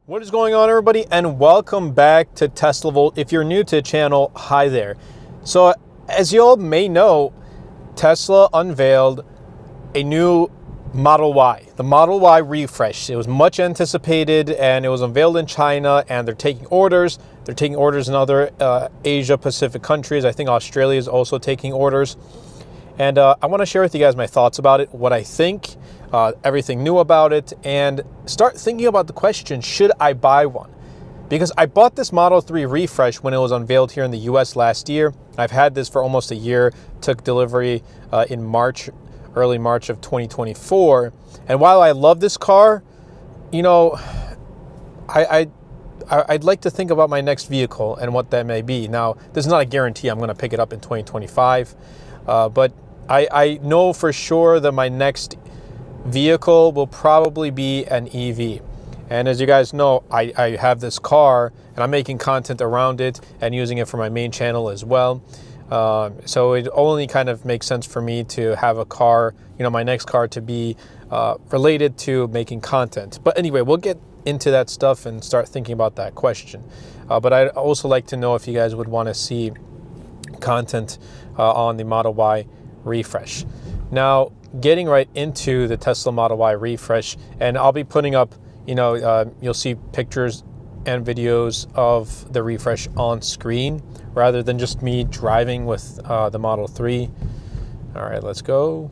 What is going on, everybody, and welcome back to Tesla Volt. If you're new to the channel, hi there. So as you all may know, Tesla unveiled a new Model Y, the Model Y refresh. It was much anticipated and it was unveiled in China, and they're taking orders. They're taking orders in other Asia Pacific countries. I think Australia is also taking orders. And I want to share with you guys my thoughts about it, what I think, everything new about it, and start thinking about the question, should I buy one? Because I bought this Model 3 refresh when it was unveiled here in the US last year. I've had this for almost a year, took delivery in March, early March of 2024. And while I love this car, you know, I'd like to think about my next vehicle and what that may be. Now, this is not a guarantee I'm going to pick it up in 2025, but I know for sure that my next vehicle will probably be an EV. And as you guys know, I have this car and I'm making content around it and using it for my main channel as well. So it only kind of makes sense for me to have a car, you know, my next car to be related to making content. But anyway, we'll get into that stuff and start thinking about that question. But I'd also like to know if you guys would want to see content on the Model Y refresh. Now, getting right into the Tesla Model Y refresh, and I'll be putting up, you know, you'll see pictures and videos of the refresh on screen rather than just me driving with the Model 3. All right, let's go.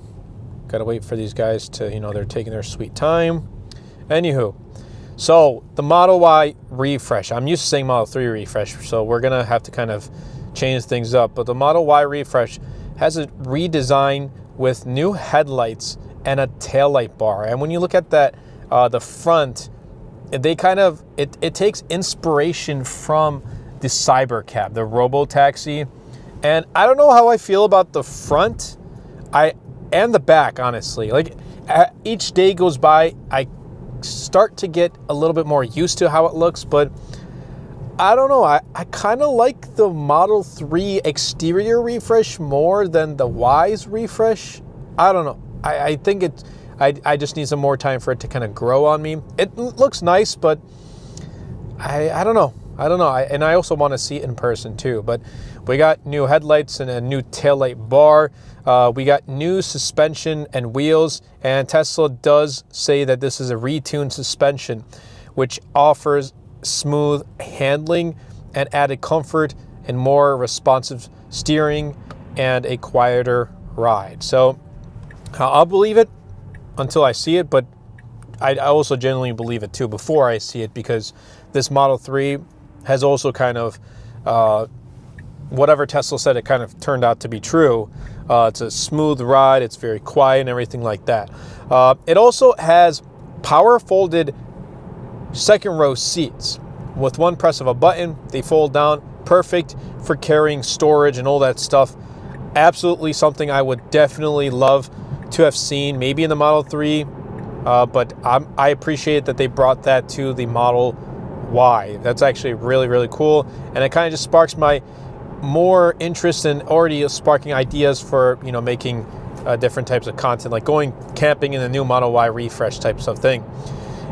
Gotta wait for these guys to, you know, they're taking their sweet time. Anywho, so the Model Y refresh, I'm used to saying Model 3 refresh, so we're gonna have to kind of change things up. But the Model Y refresh has a redesign with new headlights and a taillight bar. And when you look at that, the front, they kind of, it takes inspiration from the Cybercab, the robo-taxi. And I don't know how I feel about the front and the back, honestly. Like, each day goes by, I start to get a little bit more used to how it looks, but I don't know. I kind of like the Model 3 exterior refresh more than the Y's refresh. I don't know. I think I just need some more time for it to kind of grow on me. It looks nice, but I don't know. And I also want to see it in person too. But we got new headlights and a new taillight bar. We got new suspension and wheels. And Tesla does say that this is a retuned suspension, which offers smooth handling and added comfort and more responsive steering and a quieter ride. So I'll believe it until I see it, but I also genuinely believe it too before I see it, because this Model 3 has also kind of whatever Tesla said, it kind of turned out to be true. It's a smooth ride, it's very quiet and everything like that. It also has power folded second row seats. With one press of a button, they fold down, perfect for carrying storage and all that stuff. Absolutely something I would definitely love to have seen, maybe in the Model 3, but I appreciate that they brought that to the Model Y. That's actually really, really cool, and it kind of just sparks my more interest in already sparking ideas for, you know, making different types of content, like going camping in the new Model Y refresh types of thing.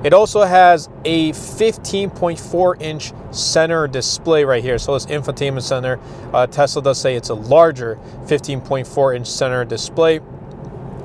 It also has a 15.4-inch center display right here. So this infotainment center, Tesla does say it's a larger 15.4-inch center display.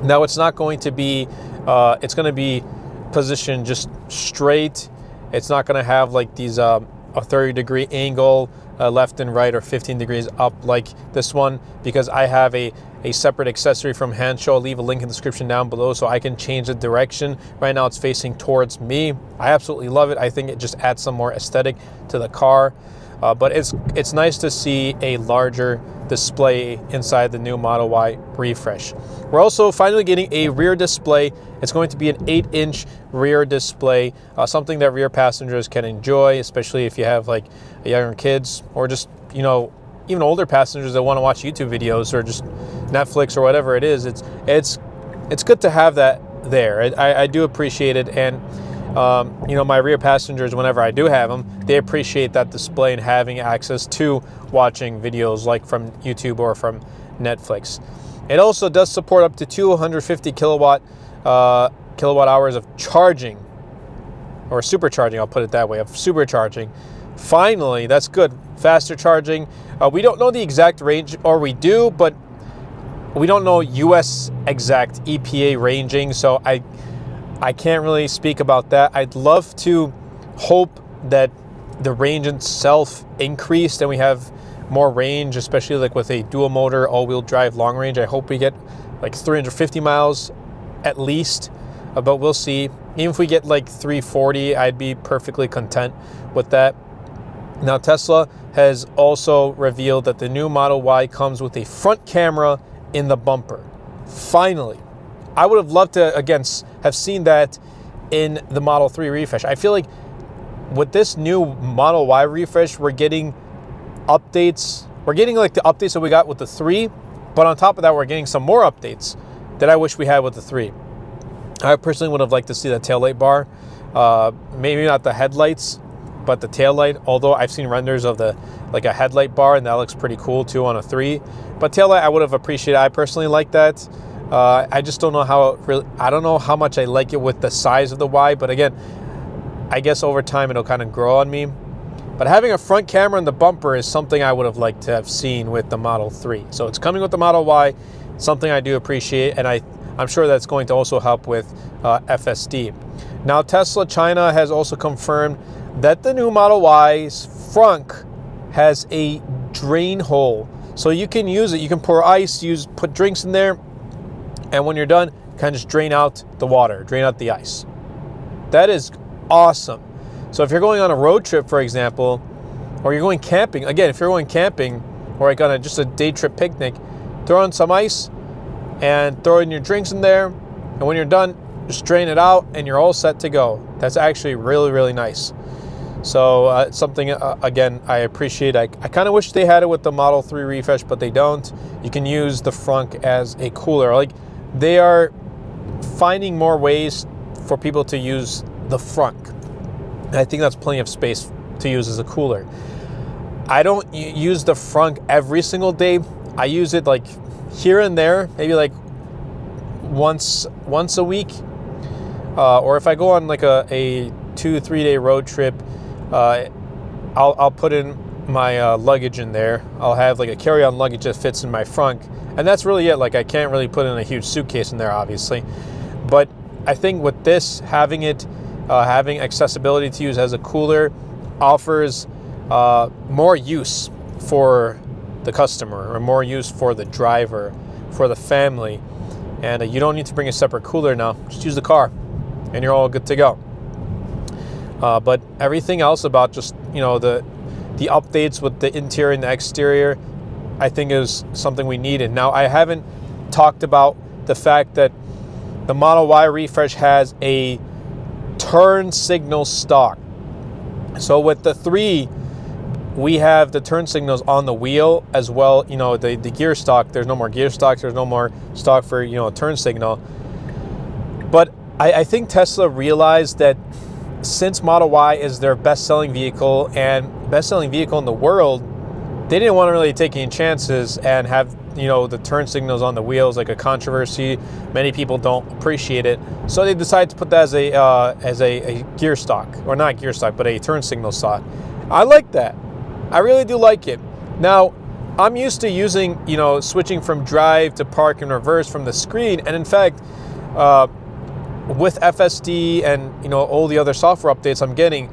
Now it's not going to be, it's going to be positioned just straight. It's not going to have like these a 30-degree angle left and right, or 15 degrees up like this one, because I have a separate accessory from Handshow. I'll leave a link in the description down below so I can change the direction. Right now it's facing towards me. I absolutely love it. I think it just adds some more aesthetic to the car. But it's nice to see a larger display inside the new Model Y refresh. We're also finally getting a rear display. It's going to be an 8-inch rear display, something that rear passengers can enjoy, especially if you have like younger kids, or just, you know, even older passengers that want to watch YouTube videos or just Netflix or whatever it is. It's good to have that there. I do appreciate it, and you know, my rear passengers, whenever I do have them, they appreciate that display and having access to watching videos like from YouTube or from Netflix. It also does support up to 250 kilowatt hours of charging. or supercharging, I'll put it that way, of supercharging. Finally, that's good. Faster charging. We don't know the exact range, or we do, but we don't know US exact EPA ranging, so I can't really speak about that. I'd love to hope that the range itself increased and we have more range, especially like with a dual motor all-wheel drive long range. I hope we get like 350 miles at least, but we'll see. Even if we get like 340, I'd be perfectly content with that. Now, Tesla has also revealed that the new Model Y comes with a front camera in the bumper. Finally. I would have loved to, again, have seen that in the Model 3 refresh. I feel like with this new Model Y refresh, we're getting updates. We're getting like the updates that we got with the 3, but on top of that, we're getting some more updates that I wish we had with the 3. I personally would have liked to see the taillight bar. Maybe not the headlights, but the taillight, although I've seen renders of the like a headlight bar, and that looks pretty cool too on a 3. But taillight, I would have appreciated. I personally like that. I just don't know how it really, I don't know how much I like it with the size of the Y, but again, I guess over time it'll kind of grow on me. But having a front camera in the bumper is something I would have liked to have seen with the Model 3. So it's coming with the Model Y, something I do appreciate, and I'm sure that's going to also help with FSD. Now, Tesla China has also confirmed that the new Model Y's frunk has a drain hole. So you can use it, you can pour ice, put drinks in there, and when you're done, kind of just drain out the water, drain out the ice. That is awesome. So if you're going on a road trip, for example, or you're going camping, again, if you're going camping or like on just a day trip picnic, throw in some ice and throw in your drinks in there. And when you're done, just drain it out and you're all set to go. That's actually really, really nice. So something, again, I appreciate. I kind of wish they had it with the Model 3 refresh, but they don't. You can use the frunk as a cooler. Like, they are finding more ways for people to use the frunk. And I think that's plenty of space to use as a cooler. I don't use the frunk every single day. I use it like here and there, maybe like once a week. Or if I go on like a 2-3 day road trip, I'll put in my luggage in there. I'll have like a carry-on luggage that fits in my frunk. And that's really it. Like, I can't really put in a huge suitcase in there, obviously. But I think with this, having accessibility to use as a cooler offers more use for the customer, or more use for the driver, for the family. And you don't need to bring a separate cooler now. Just use the car and you're all good to go. But everything else about just, the updates with the interior and the exterior, I think is something we needed. Now, I haven't talked about the fact that the Model Y refresh has a turn signal stock. So with the 3, we have the turn signals on the wheel as well. The gear stock, there's no more gear stock. There's no more stock for, a turn signal. But I think Tesla realized that since Model Y is their best-selling vehicle and best-selling vehicle in the world, they didn't want to really take any chances and have, the turn signals on the wheels like a controversy. Many people don't appreciate it. So they decided to put that as a gear stock, or not gear stock, but a turn signal stock. I like that. I really do like it. Now, I'm used to using, switching from drive to park and reverse from the screen. And in fact, with FSD and, all the other software updates I'm getting,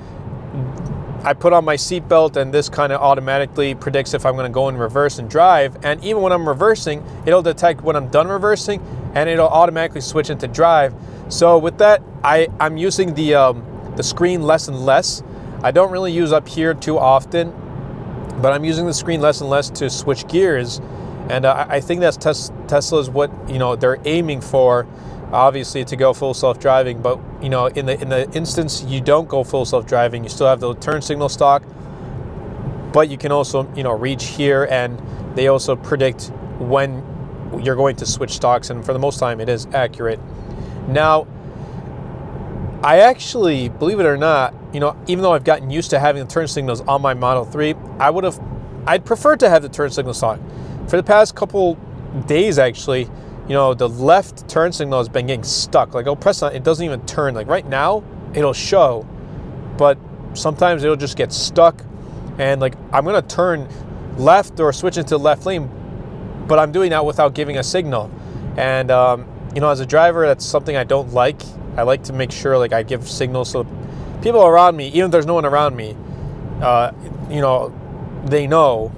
I put on my seatbelt and this kind of automatically predicts if I'm going to go in reverse and drive. And even when I'm reversing, it'll detect when I'm done reversing and it'll automatically switch into drive. So with that, I'm using the screen less and less. I don't really use up here too often, but I'm using the screen less and less to switch gears. And I think that's Tesla's what, they're aiming for. Obviously, to go full self-driving, but in the instance you don't go full self-driving, you still have the turn signal stock, but you can also reach here, and they also predict when you're going to switch stocks, and for the most time it is accurate. Now, I actually, believe it or not, even though I've gotten used to having the turn signals on my Model 3, I'd prefer to have the turn signal stock. For the past couple days, actually, the left turn signal has been getting stuck. Like, I'll press on it, it doesn't even turn. Like right now, it'll show, but sometimes it'll just get stuck, and like I'm gonna turn left or switch into left lane, but I'm doing that without giving a signal. And you know, as a driver, that's something I don't like. I like to make sure like I give signals so people around me, even if there's no one around me, you know, they know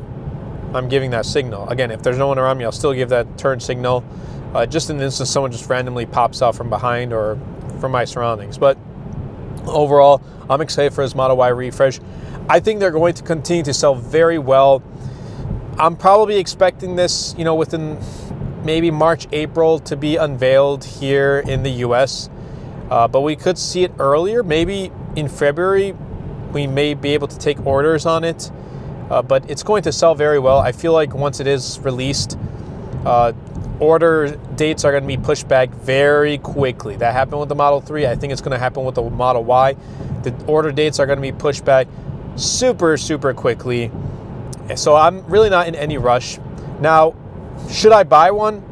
I'm giving that signal. Again, if there's no one around me, I'll still give that turn signal, just in the instance someone just randomly pops out from behind or from my surroundings. But overall, I'm excited for this Model Y refresh. I think they're going to continue to sell very well. I'm probably expecting this, you know, within maybe March, April to be unveiled here in the US. But we could see it earlier. Maybe in February, we may be able to take orders on it. But it's going to sell very well. I feel like once it is released, order dates are going to be pushed back very quickly. That happened with the Model 3. I think it's going to happen with the Model Y. The order dates are going to be pushed back super, super quickly. So I'm really not in any rush. Now, should I buy one?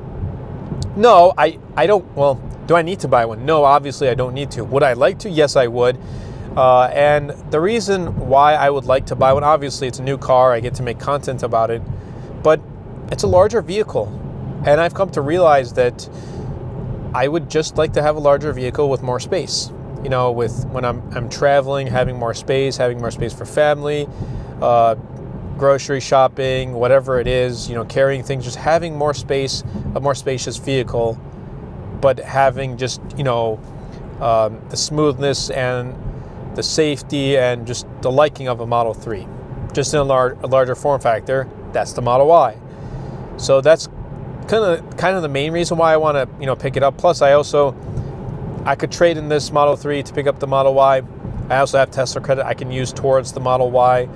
No, I don't. Well, do I need to buy one? No, obviously I don't need to. Would I like to? Yes, I would. And the reason why I would like to buy one, obviously it's a new car. I get to make content about it. But it's a larger vehicle. And I've come to realize that I would just like to have a larger vehicle with more space. You know, with when I'm traveling, having more space for family, grocery shopping, whatever it is, you know, carrying things, just having more space, a more spacious vehicle, but having just, you know, the smoothness and the safety and just the liking of a Model 3, just in a larger form factor. That's the Model Y. So that's kind of the main reason why I want to, you know, pick it up. Plus, I could trade in this Model 3 to pick up the Model Y. I also have Tesla credit I can use towards the Model Y.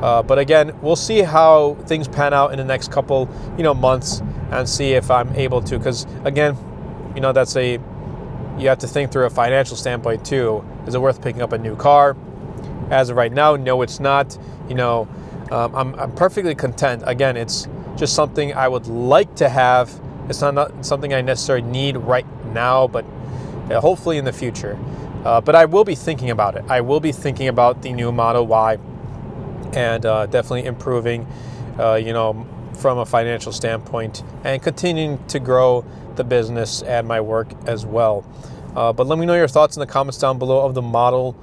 But again, we'll see how things pan out in the next couple, you know, months, and see if I'm able to. Because again, you know, you have to think through a financial standpoint too. Is it worth picking up a new car? As of right now, no, it's not. You know, I'm perfectly content. Again, it's just something I would like to have. It's not something I necessarily need right now, but hopefully in the future. But I will be thinking about it. I will be thinking about the new Model Y, and definitely improving, you know, from a financial standpoint, and continuing to grow the business and my work as well. But let me know your thoughts in the comments down below of the Model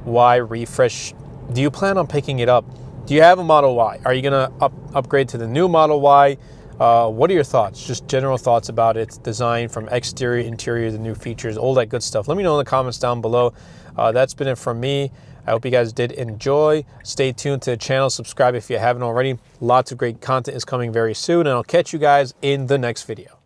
Y refresh. Do you plan on picking it up? Do you have a Model Y? Are you going to upgrade to the new Model Y? What are your thoughts? Just general thoughts about its design, from exterior, interior, the new features, all that good stuff. Let me know in the comments down below. That's been it from me. I hope you guys did enjoy. Stay tuned to the channel. Subscribe if you haven't already. Lots of great content is coming very soon, and I'll catch you guys in the next video.